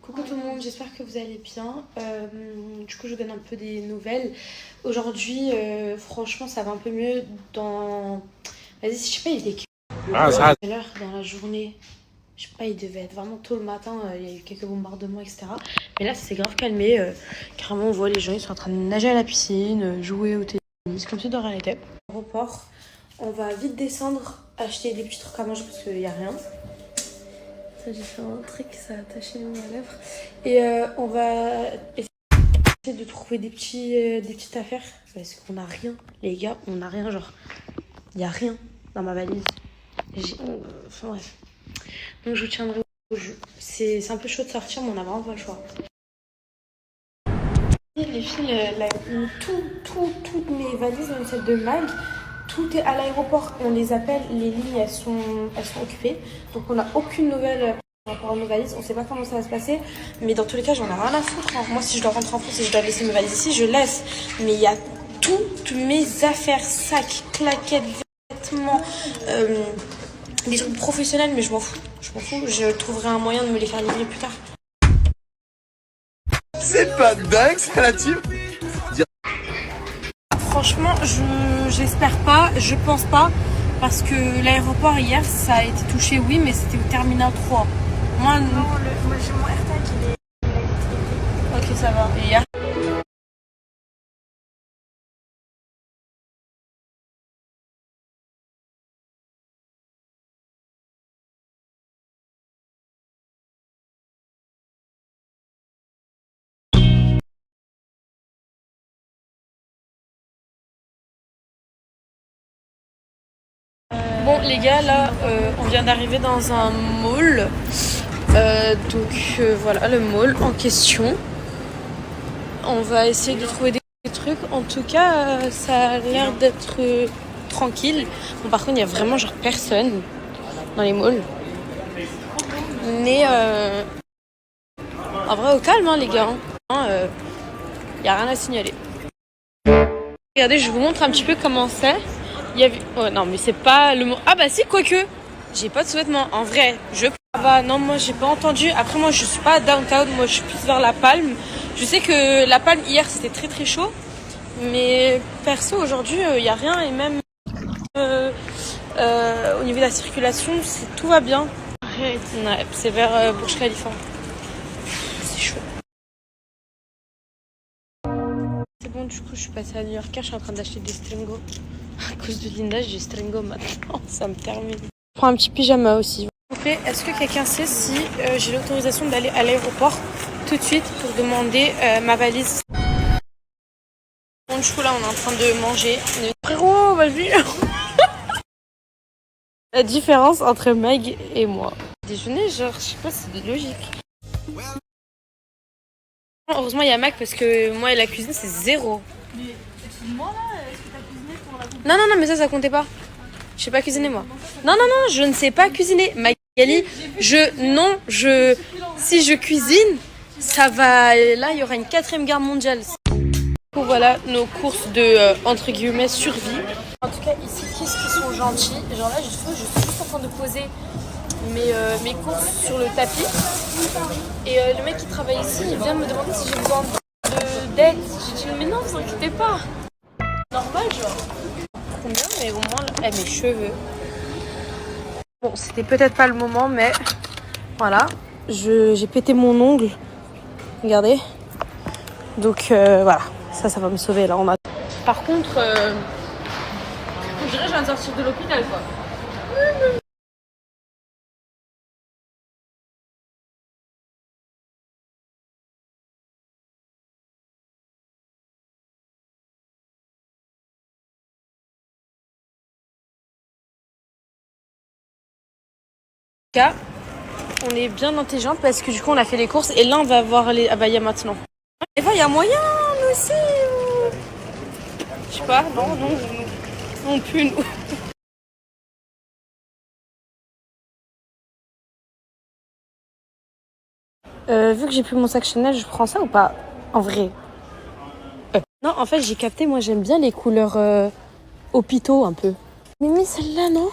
Coucou tout le monde, j'espère que vous allez bien. Du coup, je vous donne un peu des nouvelles. Aujourd'hui, franchement, ça va un peu mieux dans... Vas-y, je sais pas, il était quelle heure dans la journée? Je sais pas, il devait être vraiment tôt le matin, il y a eu quelques bombardements, etc. Mais là, ça s'est grave calmé. Carrément, on voit les gens, ils sont en train de nager à la piscine, jouer au tennis, comme si de rien n'était. Aéroport, on va vite descendre, acheter des petits trucs à manger parce qu'il n'y a rien. Ça, j'ai fait un truc, ça a attaché ma lèvre. Et on va essayer de trouver des petites affaires parce qu'on n'a rien, les gars, on n'a rien, genre, il n'y a rien dans ma valise. Enfin bref. Donc je vous tiendrai au jus. C'est un peu chaud de sortir, mais on n'a vraiment pas le choix. Les filles, toutes mes valises, même celle de Mag, tout est à l'aéroport. On les appelle, les lignes, elles sont occupées. Donc on n'a aucune nouvelle par rapport à nos valises. On ne sait pas comment ça va se passer. Mais dans tous les cas, j'en ai rien à foutre, hein. Moi, si je dois rentrer en France et je dois laisser mes valises ici, je laisse. Mais il y a toutes mes affaires, sacs, claquettes, vêtements, des trucs professionnels, mais je m'en fous. Je trouverai un moyen de me les faire livrer plus tard. C'est pas dingue ça la team. Franchement, j'espère pas, je pense pas, parce que l'aéroport hier, ça a été touché, oui, mais c'était au terminal 3. Moi, non, moi j'ai mon AirTag, il est... Ok, ça va. Et hier... Bon les gars, là on vient d'arriver dans un mall, voilà le mall en question. On va essayer de trouver des trucs, en tout cas ça a l'air d'être tranquille. Bon par contre il y a vraiment genre personne dans les malls. Mais en vrai au calme hein, les gars, y a rien à signaler. Regardez, je vous montre un petit peu comment c'est. Il y avait... Oh non, mais c'est pas le mot. Ah bah si, quoique. J'ai pas de sous-vêtements. En vrai, Ah bah non, moi j'ai pas entendu. Après, moi je suis pas downtown. Moi je suis plus vers La Palme. Je sais que La Palme hier c'était très très chaud. Mais perso, aujourd'hui, il y a rien. Et même au niveau de la circulation, tout va bien. Ouais, c'est vers Burj Khalifa. C'est chaud. C'est bon, du coup, je suis passée à New York. Je suis en train d'acheter des stringos. À cause de Linda, j'ai stringo maintenant. Ça me termine. Je prends un petit pyjama aussi. S'il vous plaît, est-ce que quelqu'un sait si j'ai l'autorisation d'aller à l'aéroport tout de suite pour demander ma valise? Bon, du coup, là, on est en train de manger. Frérot, vas-y. La différence entre Meg et moi. Déjeuner, genre, je sais pas, c'est logique. Heureusement, il y a Meg parce que moi et la cuisine, c'est zéro. Mais excuse-moi là, est-ce que t'as cuisiné pour la... Non, mais ça comptait pas. Je sais pas cuisiner moi. Non, je ne sais pas cuisiner. Magali, si je cuisine, ça va... Là, il y aura une 4e guerre mondiale. Donc voilà nos courses de, entre guillemets, survie. En tout cas, ici, qu'est-ce qu'ils sont gentils. Genre là, je suis juste en train de poser mes courses sur le tapis. Et le mec qui travaille ici, il vient me demander si j'ai besoin d'aide. J'ai dit, mais non, vous inquiétez pas. Normal, genre. Combien, mais au moins, mes cheveux. Bon, c'était peut-être pas le moment, mais voilà. J'ai pété mon ongle. Regardez. Donc voilà, ça va me sauver là. Par contre, on dirait que je viens de sortir de l'hôpital quoi. Cas, on est bien intelligente parce que du coup on a fait les courses et là on va voir les abayas maintenant. Et il y a moyen nous aussi. Je sais pas, non plus nous. Vu que j'ai plus mon sac Chanel, je prends ça ou pas? En vrai. Non, en fait, j'ai capté, moi j'aime bien les couleurs hôpitaux un peu. Mimi, celle-là, non?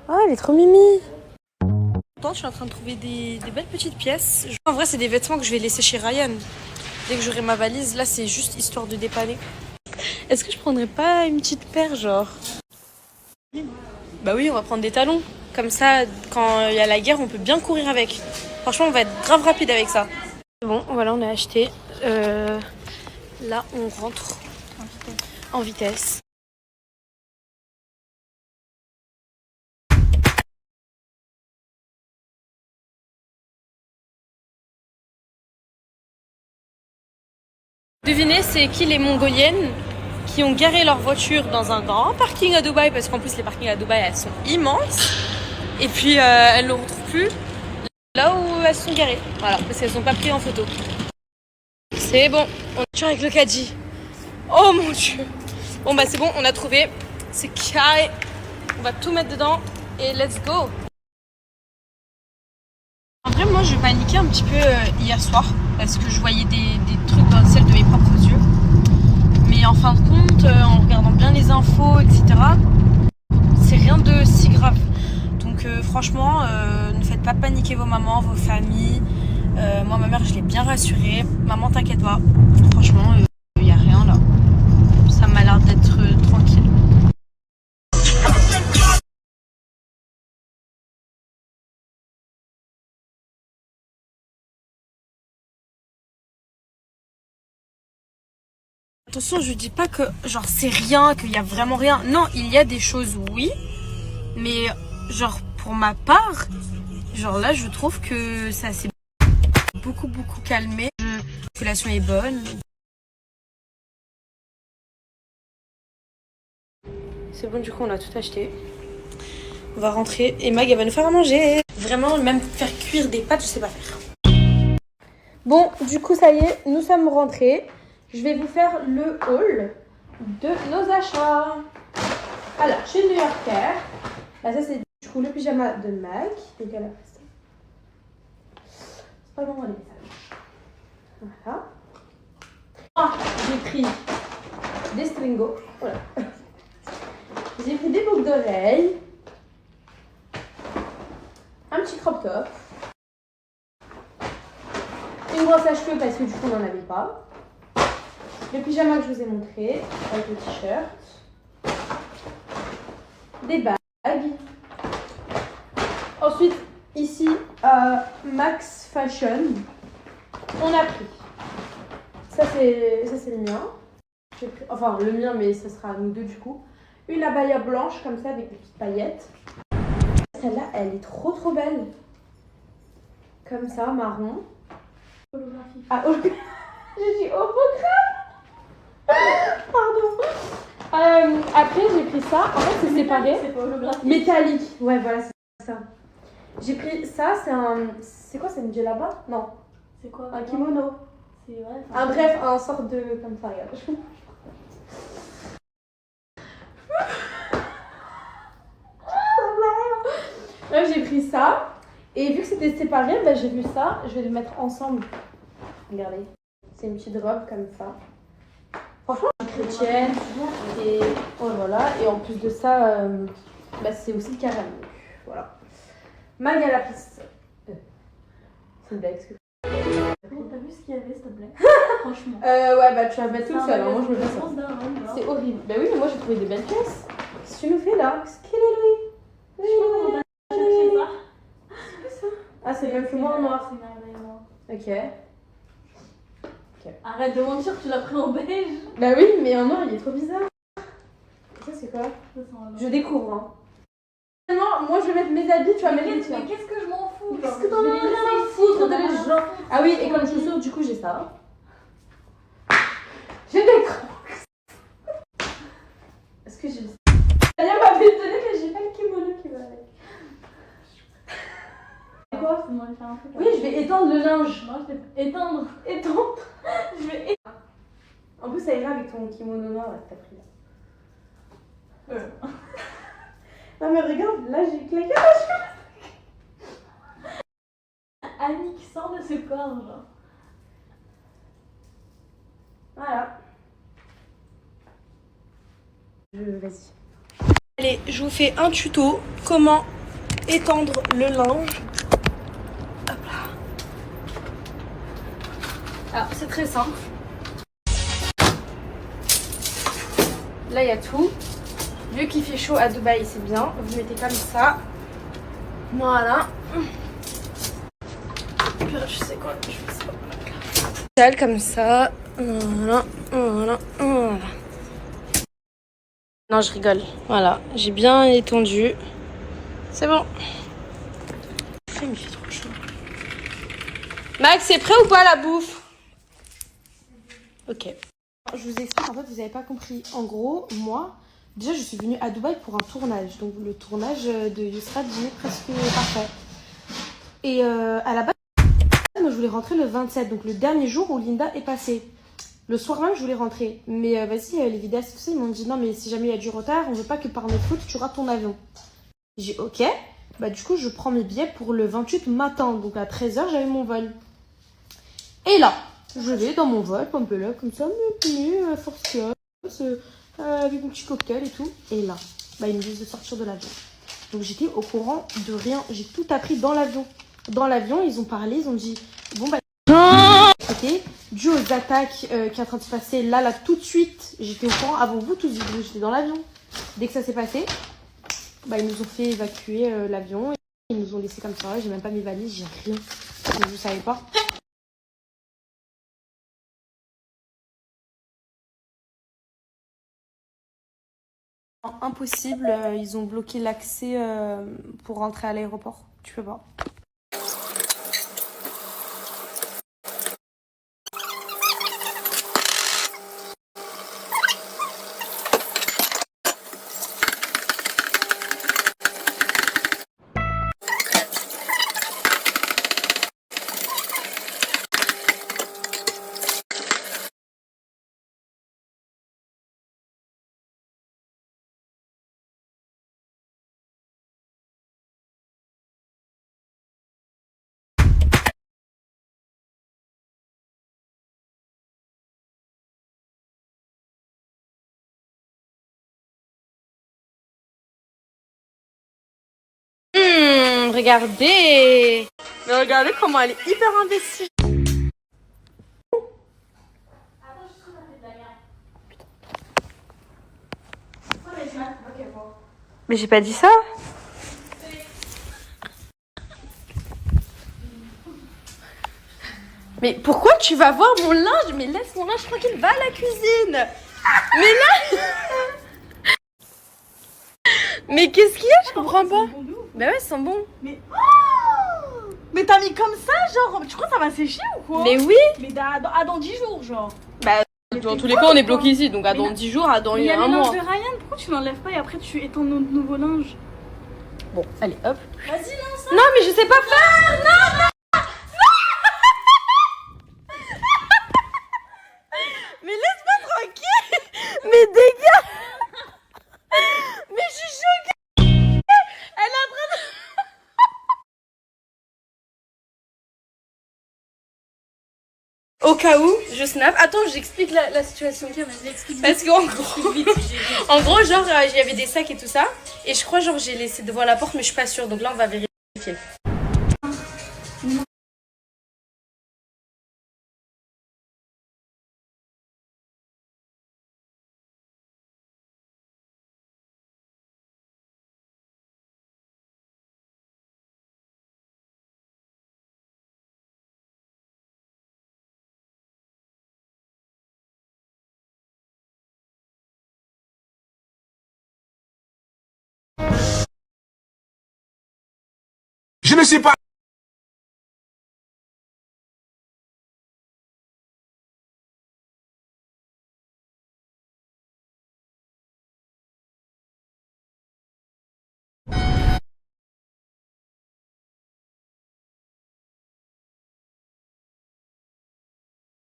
Ah, elle est trop mimi. contente, je suis en train de trouver des belles petites pièces. En vrai, c'est des vêtements que je vais laisser chez Ryan. Dès que j'aurai ma valise, là, c'est juste histoire de dépanner. Est-ce que je prendrais pas une petite paire, genre? Bah oui, on va prendre des talons. Comme ça, quand il y a la guerre, on peut bien courir avec. Franchement, on va être grave rapide avec ça. Bon, voilà, on a acheté. Là, on rentre en vitesse. Devinez, c'est qui les Mongoliennes qui ont garé leur voiture dans un grand parking à Dubaï, parce qu'en plus les parkings à Dubaï elles sont immenses, et puis elles ne le retrouvent plus là où elles sont garées, voilà, parce qu'elles sont pas prises en photo. C'est bon, on est toujours avec le caddie. Oh mon dieu. Bon bah c'est bon, on a trouvé, c'est carré, on va tout mettre dedans et let's go. En vrai, moi je paniquais un petit peu hier soir parce que je voyais des trucs dans le ciel de mes propres yeux. Mais en fin de compte, en regardant bien les infos, etc., c'est rien de si grave. Donc franchement, ne faites pas paniquer vos mamans, vos familles. Moi, ma mère, je l'ai bien rassurée. Maman, t'inquiète pas. Franchement, il n'y a rien là. Ça m'a l'air d'être tranquille. Attention, je dis pas que genre c'est rien, qu'il y a vraiment rien. Non, il y a des choses, oui. Mais genre pour ma part, genre là je trouve que ça s'est beaucoup calmé. La circulation est bonne. C'est bon, du coup on a tout acheté. On va rentrer et Mag elle va nous faire à manger. Vraiment, même faire cuire des pâtes, je sais pas faire. Bon, du coup ça y est, nous sommes rentrés. Je vais vous faire le haul de nos achats. Alors, chez New Yorker, là ça c'est du coup le pyjama de Mag. Donc elle a fait ça. C'est pas bon les messages. Voilà. Ah, j'ai pris des stringos. Voilà. J'ai pris des boucles d'oreilles. Un petit crop top. Une brosse à cheveux parce que du coup on n'en avait pas. Le pyjama que je vous ai montré, avec le t-shirt. Des bagues. Ensuite, ici, à Max Fashion, on a pris. Ça c'est le mien. J'ai pris, enfin, le mien, mais ça sera à nous deux du coup. Une abaya blanche, comme ça, avec des petites paillettes. Celle-là, elle est trop belle. Comme ça, marron. Holographique. Ah, holographique. Je dis holographique. Pardon. Après, j'ai pris ça. En fait, c'est séparé. C'est pas holographique. Métallique. Ouais, voilà, c'est ça. J'ai pris ça. C'est un. C'est quoi? C'est une djellaba? Non. C'est quoi? Un kimono. C'est vrai. Un bref, un sorte de. Comme ça, regarde. Bref, j'ai pris ça. Et vu que c'était séparé, bah, j'ai vu ça. Je vais les mettre ensemble. Regardez. C'est une petite robe comme ça. Franchement, chrétienne. Et oh, voilà. Et en plus de ça, bah, c'est aussi carême. Voilà. Mag, elle a pris ça. C'est une blague, excuse. T'as vu ce qu'il y avait, s'il te plaît? Franchement. Ouais, bah tu vas mettre tout seul. Moi, je me fais ça. C'est C'est horrible. Bah oui, mais moi, j'ai trouvé des belles pièces. Qu'est-ce que tu nous fais là? Qu'est-ce qu'il est, lui? Ah, c'est le même que moi en noir. Ok. Arrête de mentir, tu l'as pris en beige. Bah oui, mais en noir, il est trop bizarre. Ça, c'est quoi? Je découvre, hein. Finalement, moi, je vais mettre mes habits, tu vas mettre les tiens. Mais qu'est-ce que je m'en fous? Qu'est-ce que t'en as rien à foutre de les gens? Ah oui, et comme chaussures, du coup, j'ai ça. J'ai des crocs. Est-ce que j'ai... Daniel m'avait donné, mais j'ai pas le kimono qui va avec. Quoi? Oui, je vais étendre le linge. Non, je vais étendre. Étendre. Je vais étendre. En plus, ça ira avec ton kimono noir là, que t'as pris là. Non mais regarde, là j'ai claqué la cheveux. Annie qui sort de ce corps, genre. Voilà. Vas-y. Allez, je vous fais un tuto. Comment étendre le linge. Alors c'est très simple. Là il y a tout. Vu qu'il fait chaud à Dubaï, c'est bien. Vous mettez comme ça. Voilà. Je sais quoi, je fais ça. Comme ça. Voilà, voilà, voilà. Non, je rigole. Voilà, j'ai bien étendu. C'est bon. Il me fait trop chaud. Max, c'est prêt ou pas la bouffe? Ok. Je vous explique, en fait, vous n'avez pas compris. En gros, moi, déjà, je suis venue à Dubaï pour un tournage. Donc, le tournage de Yousra est presque parfait. Et à la base, moi, je voulais rentrer le 27, donc le dernier jour où Linda est passée. Le soir même, je voulais rentrer. Mais vas-y, les vidéastes, tout ça, ils m'ont dit non, mais si jamais il y a du retard, on veut pas que par notre faute, tu rates ton avion. J'ai ok. Bah, du coup, je prends mes billets pour le 28 matin. Donc, à 13h, j'avais mon vol. Et là, je vais dans mon vol, là, comme ça, mais force class, avec mon petit cocktail et tout. Et là, bah, ils me disent de sortir de l'avion. Donc, j'étais au courant de rien. J'ai tout appris dans l'avion. Dans l'avion, ils ont parlé, ils ont dit bon, bah, ok, dû aux attaques qui est en train de se passer là, tout de suite, j'étais au courant avant vous tous, j'étais dans l'avion. Dès que ça s'est passé, bah, ils nous ont fait évacuer l'avion. Et ils nous ont laissé comme ça. J'ai même pas mes valises, j'ai rien. Mais vous savez pas. Impossible, ils ont bloqué l'accès pour rentrer à l'aéroport. Tu peux pas. Regardez. Mais regardez comment elle est hyper investie. Mais j'ai pas dit ça. Mais pourquoi tu vas voir mon linge? Mais laisse mon linge tranquille, va à la cuisine. Mais là. Mais qu'est-ce qu'il y a? Je comprends pas. Bah ouais, ils sont bons. Mais oh, mais t'as mis comme ça, genre, tu crois que ça va sécher ou quoi? Mais oui. Mais dans 10 jours, genre. Bah dans tous les cas, on est bloqué ici, donc à dans 10 jours, à dans Il y a un le linge mois. de Ryan, pourquoi tu l'enlèves pas et après tu étends notre nouveau linge? Bon, allez, hop. Vas-y, lance. Non, mais je sais pas faire. Non. Mais laisse-moi tranquille. Mais dégage. Mais je suis choquée. Elle est en train de... Au cas où, je snap. Attends, j'explique la situation. Ok, vas-y, explique. Parce qu'en gros, en gros, genre, il y avait des sacs et tout ça. Et je crois, genre, j'ai laissé devant la porte, mais je suis pas sûre. Donc là, on va vérifier. Je ne sais pas.